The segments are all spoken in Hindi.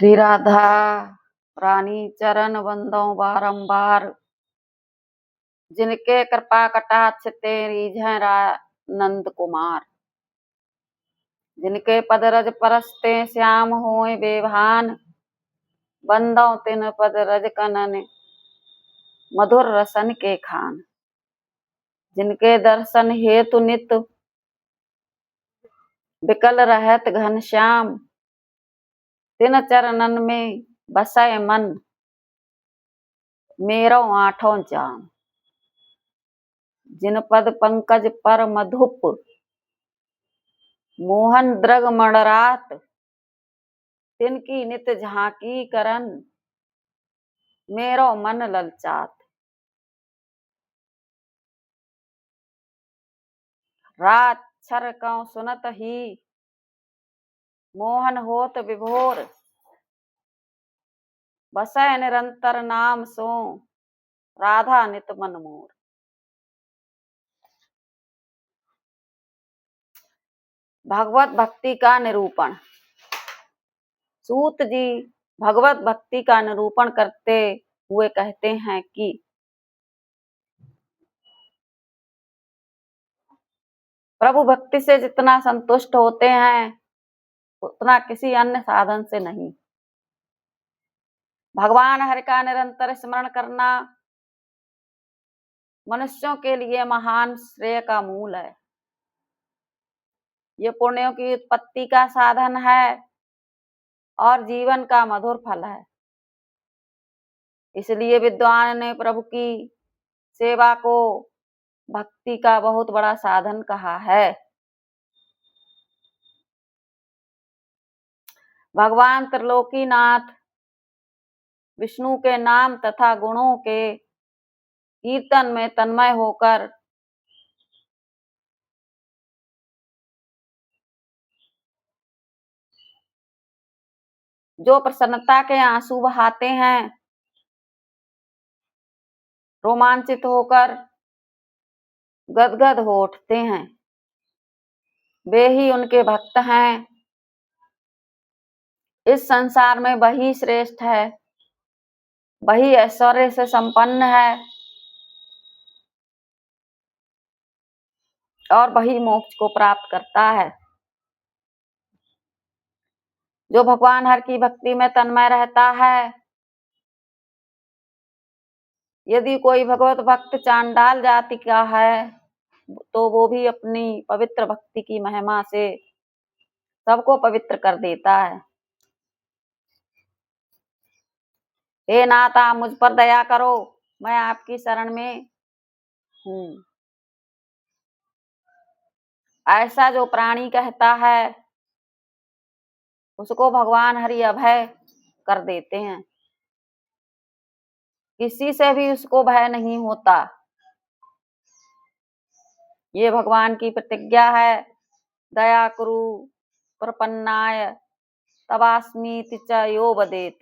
श्री राधा रानी चरण बंदों बारंबार, जिनके कृपा कटाक्ष तेरी जय नंद कुमार। जिनके पद रज परसते श्याम होए बेभान, बंदों तिन पद रज कनन मधुर रसन के खान। जिनके दर्शन हेतु नित विकल रहत घनश्याम, तिन चरणन में बसै मन मेरो आठों जाम। जिन पद पंकज पर मधुप मोहन द्रग मणरात, तिनकी नित झांकी करन मेरो मन ललचात। रात छर कौ सुनत ही मोहन होत विभोर, बसै निरंतर नाम सो राधा नित मन मोर। भगवत भक्ति का निरूपण। सूत जी भगवत भक्ति का निरूपण करते हुए कहते हैं कि प्रभु भक्ति से जितना संतुष्ट होते हैं उतना किसी अन्य साधन से नहीं। भगवान हरि का निरंतर स्मरण करना मनुष्यों के लिए महान श्रेय का मूल है। ये पुण्यों की उत्पत्ति का साधन है और जीवन का मधुर फल है। इसलिए विद्वान ने प्रभु की सेवा को भक्ति का बहुत बड़ा साधन कहा है। भगवान त्रिलोकीनाथ विष्णु के नाम तथा गुणों के कीर्तन में तन्मय होकर जो प्रसन्नता के आंसू बहाते हैं, रोमांचित होकर गदगद हो उठते हैं, वे ही उनके भक्त हैं। इस संसार में वही श्रेष्ठ है, वही ऐश्वर्य से संपन्न है और वही मोक्ष को प्राप्त करता है। जो भगवान हर की भक्ति में तन्मय रहता है, यदि कोई भगवत भक्त चांडाल जाति का है तो वो भी अपनी पवित्र भक्ति की महिमा से सबको पवित्र कर देता है। हे नाथ आप मुझ पर दया करो, मैं आपकी शरण में हूँ। ऐसा जो प्राणी कहता है उसको भगवान हरि अभय कर देते हैं। किसी से भी उसको भय नहीं होता। ये भगवान की प्रतिज्ञा है। दया कुरु प्रपन्नाय तवास्मीति च यो वदेत,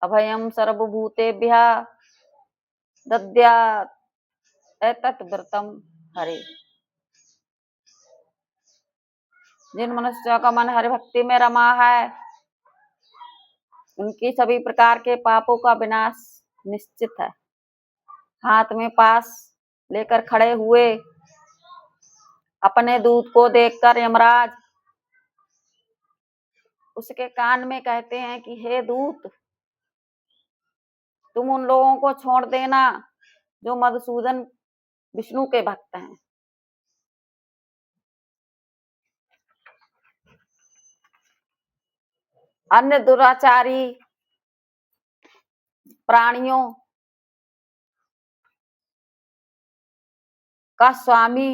अभयम सर्वभूतेभ्यः दद्यात् एतत् व्रतम हरे। जिन मनुष्यों का मन हरि भक्ति में रमा है उनकी सभी प्रकार के पापों का विनाश निश्चित है। हाथ में पास लेकर खड़े हुए अपने दूत को देखकर यमराज उसके कान में कहते हैं कि हे दूत, तुम उन लोगों को छोड़ देना जो मधुसूदन विष्णु के भक्त हैं। अन्य दुराचारी प्राणियों का स्वामी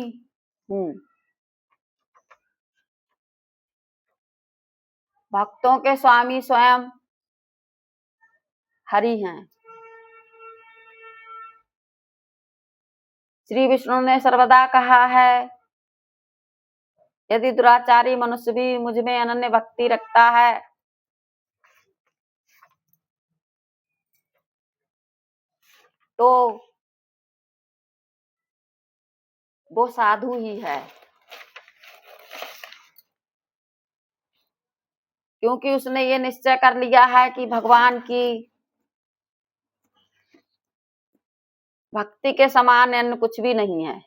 हूँ। भक्तों के स्वामी स्वयं हरि हैं। श्री विष्णु ने सर्वदा कहा है, यदि दुराचारी मनुष्य भी मुझ में अनन्य भक्ति रखता है तो वो साधु ही है। क्योंकि उसने ये निश्चय कर लिया है कि भगवान की भक्ति के समान अन्य कुछ भी नहीं है।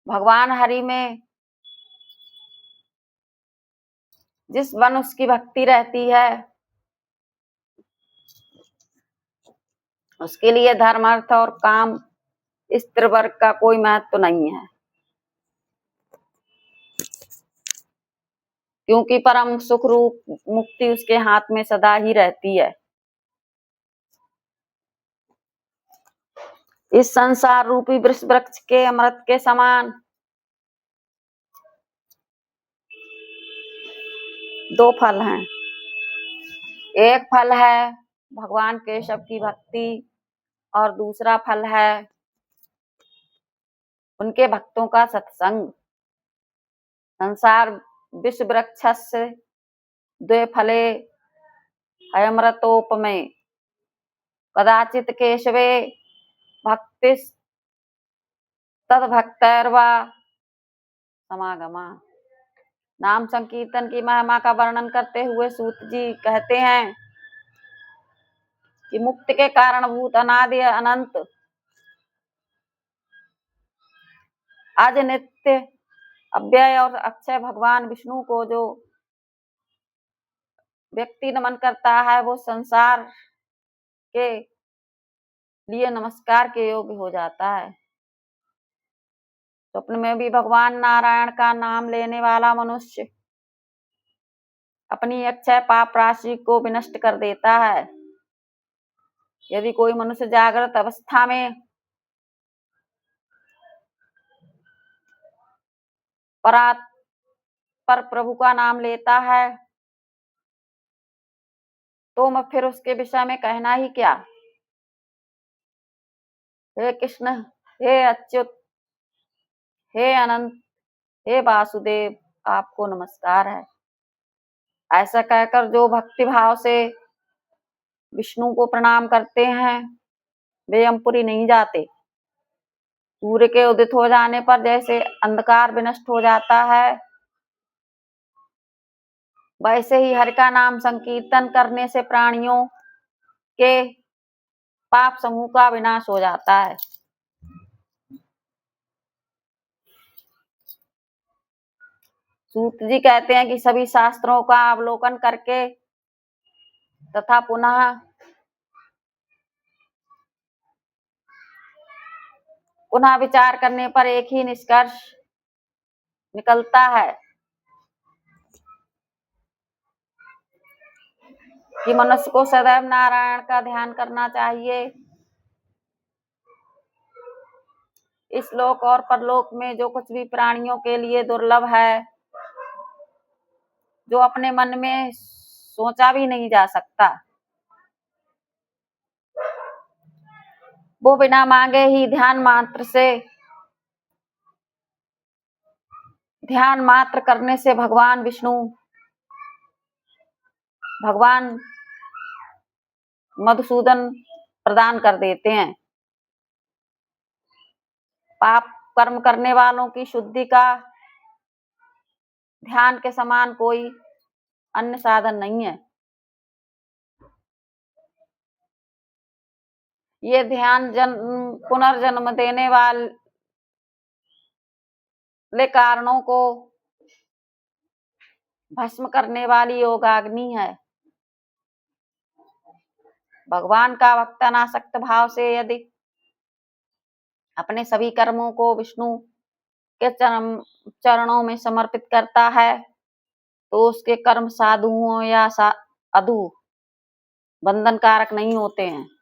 भगवान हरि में जिस मनुष्य की भक्ति रहती है उसके लिए धर्म, अर्थ और काम, स्त्री वर्ग का कोई महत्व नहीं है, क्योंकि परम सुख रूप मुक्ति उसके हाथ में सदा ही रहती है। इस संसार रूपी वृक्ष के अमृत के समान दो फल हैं। एक फल है भगवान केशव की भक्ति और दूसरा फल है उनके भक्तों का सत्संग। संसार विश्व वृक्षस्य द्वे फले अमृतोपमे कदाचित केशवे भक्ति तद्भक्तैर्वा समागमा। नाम संकीर्तन की महिमा का वर्णन करते हुए सूत जी कहते हैं कि मुक्ति के कारणभूत अनादि अनंत आज नित्य अव्यय और अक्षय भगवान विष्णु को जो व्यक्ति नमन करता है वो संसार के लिए नमस्कार के योग्य हो जाता है। स्वप्न में भी भगवान नारायण का नाम लेने वाला मनुष्य अपनी अक्षय पाप राशि को विनष्ट कर देता है। यदि कोई मनुष्य जागृत अवस्था में पर प्रभु का नाम लेता है तो मैं फिर उसके विषय में कहना ही क्या। हे कृष्ण, हे अच्युत, हे अनंत, हे वासुदेव, आपको नमस्कार है। ऐसा कहकर जो भक्ति भाव से विष्णु को प्रणाम करते हैं वे यमपुरी नहीं जाते। सूर्य के उदित हो जाने पर जैसे अंधकार विनष्ट हो जाता है वैसे ही हरि का नाम संकीर्तन करने से प्राणियों के पाप समूह का विनाश हो जाता है। सूत जी कहते हैं कि सभी शास्त्रों का अवलोकन करके तथा पुनः विचार करने पर एक ही निष्कर्ष निकलता है कि मनुष्य को सदैव नारायण का ध्यान करना चाहिए। इस लोक और परलोक में जो कुछ भी प्राणियों के लिए दुर्लभ है, जो अपने मन में सोचा भी नहीं जा सकता, वो बिना मांगे ही ध्यान मात्र करने से भगवान मधुसूदन प्रदान कर देते हैं। पाप कर्म करने वालों की शुद्धि का ध्यान के समान कोई अन्य साधन नहीं है। ये ध्यान पुनर्जन्म देने वाले कारणों को भस्म करने वाली योगाग्नि है। भगवान का भक्त अनासक्त भाव से यदि अपने सभी कर्मों को विष्णु के चरणों में समर्पित करता है तो उसके कर्म साधु हो या अधु बंधन कारक नहीं होते हैं।